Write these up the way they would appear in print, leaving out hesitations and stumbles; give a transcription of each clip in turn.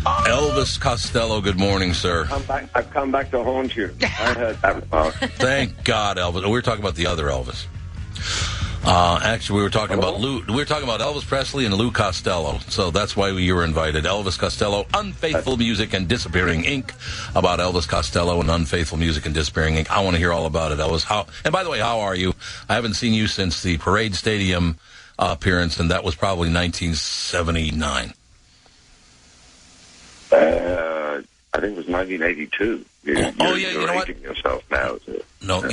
Elvis Costello, good morning, sir. I've come back to haunt you. I heard that remark. Thank God, Elvis. We were talking about the other Elvis. Actually, we were talking about Elvis Presley and Lou Costello, so that's why you were invited. Elvis Costello, Unfaithful Music and Disappearing Ink. About Elvis Costello and Unfaithful Music and Disappearing Ink. I want to hear all about it, Elvis. And by the way, how are you? I haven't seen you since the Parade Stadium appearance, and that was probably 1979. I think it was 1982. You're you know what? Yourself now. No,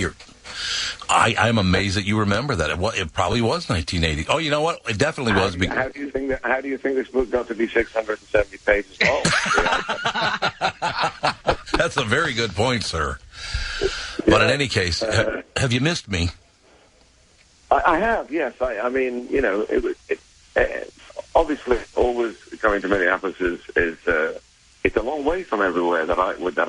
I'm amazed that you remember that. It probably was 1980. Oh, you know what? It definitely was. How do you think this book got to be 670 pages long? That's a very good point, sir. But in any case, have you missed me? I have, yes. I mean, you know, obviously, always coming to Minneapolis is it's a long way from everywhere that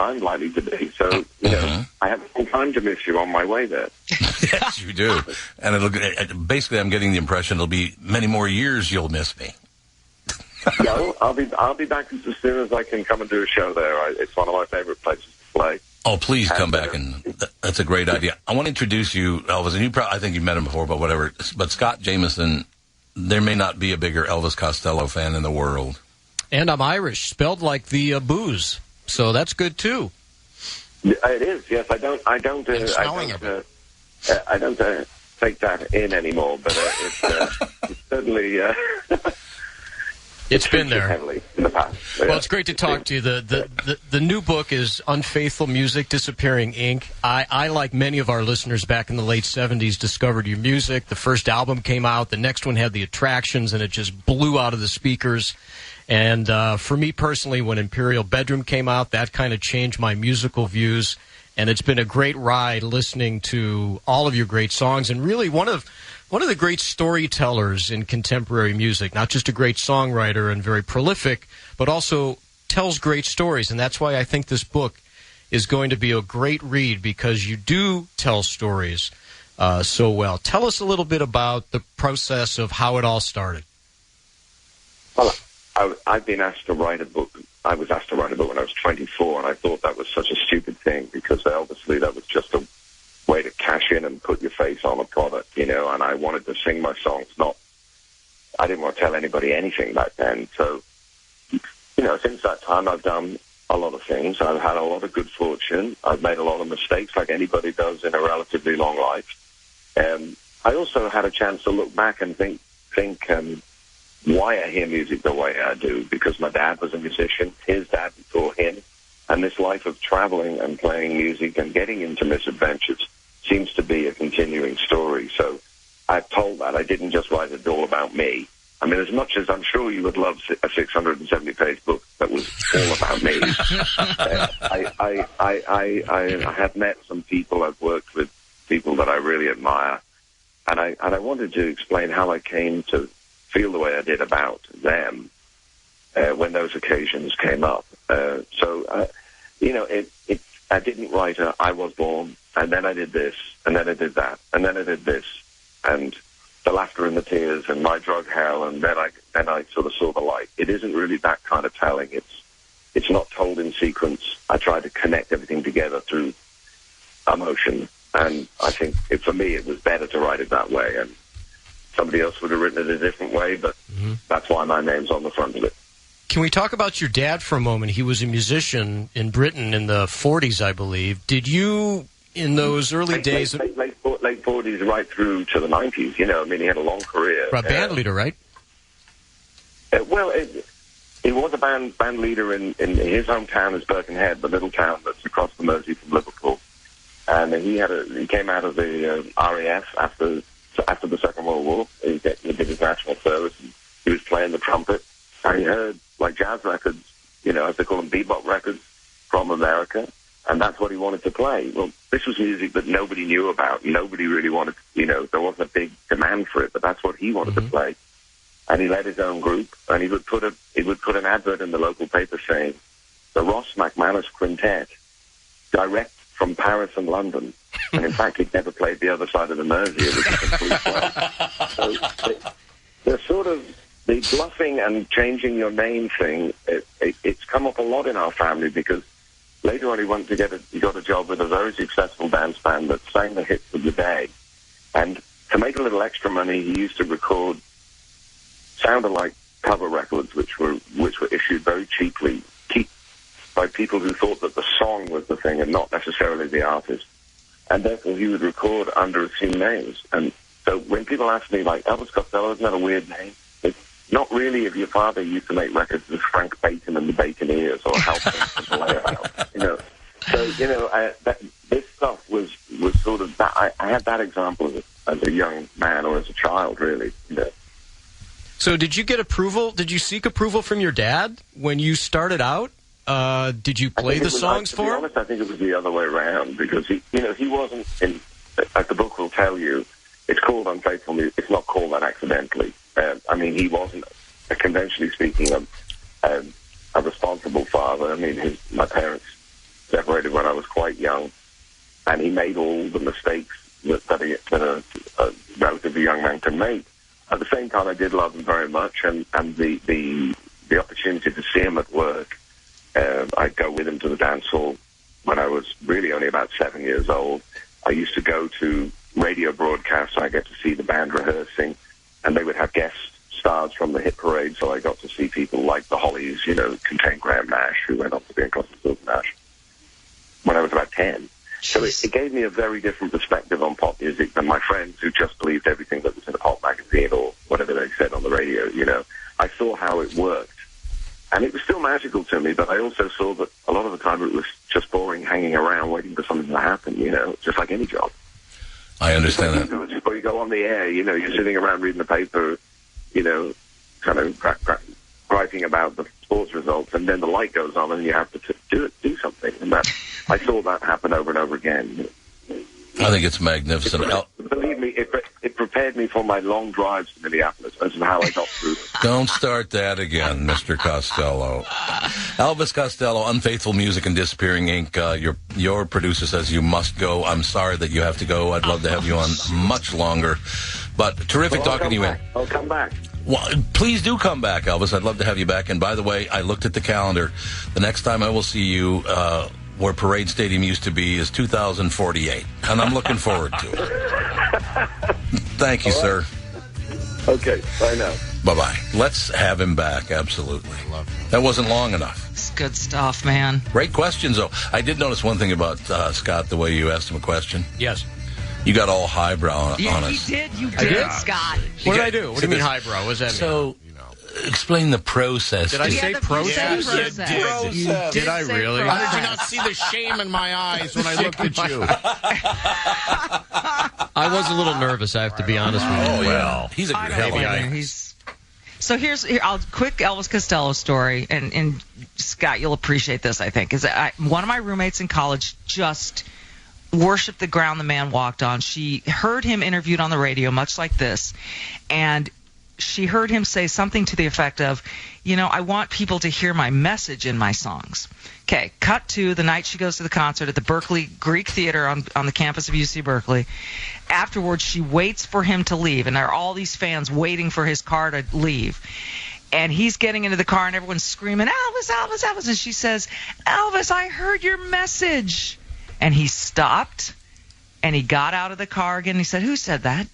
I'm likely to be. So, you know, I have some time to miss you on my way there. Yes, you do. And basically, I'm getting the impression it'll be many more years you'll miss me. No, I'll be back as soon as I can come and do a show there. It's one of my favorite places to play. Oh, please come back, and that's a great idea. I want to introduce you, Elvis, and I think you've met him before, but whatever. But Scott Jameson, there may not be a bigger Elvis Costello fan in the world. And I'm Irish, spelled like the booze, so that's good too. It is, yes. I don't take that in anymore, but it's certainly. It's been there heavily in the past. Well, it's great to talk to you. The new book is Unfaithful Music, Disappearing Ink. I, like many of our listeners back in the late 70s, discovered your music. The first album came out. The next one had The Attractions, and it just blew out of the speakers. And for me personally, when Imperial Bedroom came out, that kind of changed my musical views. And it's been a great ride listening to all of your great songs. And really one of the great storytellers in contemporary music, not just a great songwriter and very prolific, but also tells great stories. And that's why I think this book is going to be a great read, because you do tell stories so well. Tell us a little bit about the process of how it all started. Well, I've been asked to write a book. I was asked to write a book when I was 24, and I thought that was such a stupid thing, because obviously that was just a way to cash in and put your face on a product, you know, and I wanted to sing my songs. I didn't want to tell anybody anything back then. So, you know, since that time I've done a lot of things. I've had a lot of good fortune. I've made a lot of mistakes, like anybody does in a relatively long life. I also had a chance to look back and think why I hear music the way I do, because my dad was a musician, his dad before him, and this life of traveling and playing music and getting into misadventures seems to be a continuing story. So I've told that. I didn't just write it all about me. I mean, as much as I'm sure you would love a 670-page book that was all about me, I have met some people, I've worked with people that I really admire, and I wanted to explain how I came to feel the way I did about them when those occasions came up. You know, I didn't write I was born, and then I did this, and then I did that, and then I did this, and the laughter and the tears, and my drug hell, and then I sort of saw the light. It isn't really that kind of telling. It's not told in sequence. I try to connect everything together through emotion, and I think for me it was better to write it that way, and somebody else would have written it a different way, but that's why my name's on the front of it. Can we talk about your dad for a moment? He was a musician in Britain in the 40s, I believe. Did you, in those early days... Late 40s right through to the 90s, you know. I mean, he had a long career. A band leader, right? Well, he was a band leader in his hometown is Birkenhead, the little town that's across the Mersey from Liverpool. And he came out of the RAF after the Second World War. He did his national service, and he was playing the trumpet. And he heard, like, jazz records, you know, as they call them, bebop records from America, and that's what he wanted to play. Well, this was music that nobody knew about. Nobody really wanted, you know, there wasn't a big demand for it, but that's what he wanted to play. And he led his own group, and he would put an advert in the local paper saying, the Ross McManus Quintet, direct from Paris and London. And in fact, he'd never played the other side of the Mersey. It was a complete flop. So they're sort of, the bluffing and changing your name thing, it's come up a lot in our family because later on he got a job with a very successful dance band that sang the hits of the day. And to make a little extra money, he used to record sound-alike cover records, which were issued very cheaply by people who thought that the song was the thing and not necessarily the artist. And therefore, he would record under assumed names. And so when people ask me, like, Elvis Costello, isn't that a weird name? It's not really if your father used to make records with Frank Bacon and the Baconeers or Hal Prince and the Layout, you know. So, this stuff was sort of that. I had that example as a young man or as a child, really, you know. So did you get approval? Did you seek approval from your dad when you started out? Did you play the songs for him? To be honest, I think it was the other way around because he wasn't in. As the book will tell you, it's called Unfaithful Music. It's not called that accidentally. I mean, he wasn't, conventionally speaking, a responsible father. I mean, my parents separated when I was quite young, and he made all the mistakes that a relatively young man can make. At the same time, I did love him very much, and the opportunity to see him at work. I'd go with him to the dance hall when I was really only about 7 years old. I used to go to radio broadcasts. I get to see the band rehearsing, and they would have guest stars from the hit parade, so I got to see people like the Hollies, you know, contained Graham Nash, who went on to be in Crosby, Stills Nash, when I was about 10. So it gave me a very different perspective on pop music than my friends who just believed everything that was in a pop magazine or whatever they said on the radio, you know. I saw how it worked. And it was still magical to me, but I also saw that a lot of the time it was just boring hanging around waiting for something to happen, you know, just like any job. I understand that. Just before you go on the air, you know, you're sitting around reading the paper, you know, kind of griping about the sports results, and then the light goes on and you have to do something. And that I saw that happen over and over again. I think it's magnificent. Believe me, it prepared me for my long drives to Minneapolis. This is how I got through it. Don't start that again, Mr. Costello. Elvis Costello, Unfaithful Music and Disappearing Ink. Your producer says you must go. I'm sorry that you have to go. I'd love to have you on much longer. But terrific talking to you. I'll come back. Well, please do come back, Elvis. I'd love to have you back. And by the way, I looked at the calendar. The next time I will see you, where Parade Stadium used to be, is 2048. And I'm looking forward to it. Thank you, sir. Okay, bye now. Bye-bye. Let's have him back, absolutely. That wasn't long enough. It's good stuff, man. Great questions, though. I did notice one thing about Scott, the way you asked him a question. Yes. You got all highbrow on us. You did, Scott. What did I do? What do you mean highbrow? What does that mean? So, explain the process. Did I say process? Did I really? How did you not see the shame in my eyes when I looked at you? I was a little nervous, I have to be honest with you. Oh, well. He's a good guy. So here's a quick Elvis Costello story, and Scott, you'll appreciate this, I think. One of my roommates in college just worshipped the ground the man walked on. She heard him interviewed on the radio, much like this, and she heard him say something to the effect of, you know, I want people to hear my message in my songs. Okay, cut to the night she goes to the concert at the Berkeley Greek Theater on the campus of UC Berkeley. Afterwards, she waits for him to leave, and there are all these fans waiting for his car to leave. And he's getting into the car, and everyone's screaming, Elvis, Elvis, Elvis. And she says, Elvis, I heard your message. And he stopped, and he got out of the car again. And he said, who said that?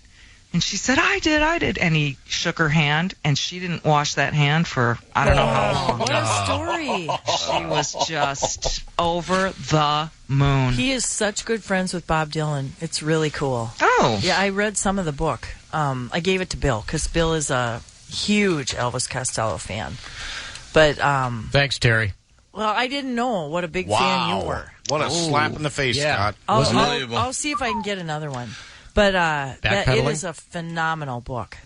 And she said, I did. And he shook her hand, and she didn't wash that hand for I don't know how long. What a story. She was just over the moon. He is such good friends with Bob Dylan. It's really cool. Oh. Yeah, I read some of the book. I gave it to Bill, because Bill is a huge Elvis Costello fan. But thanks, Terry. Well, I didn't know what a big fan you were. What a slap in the face, Scott. I'll see if I can get another one. But it is a phenomenal book.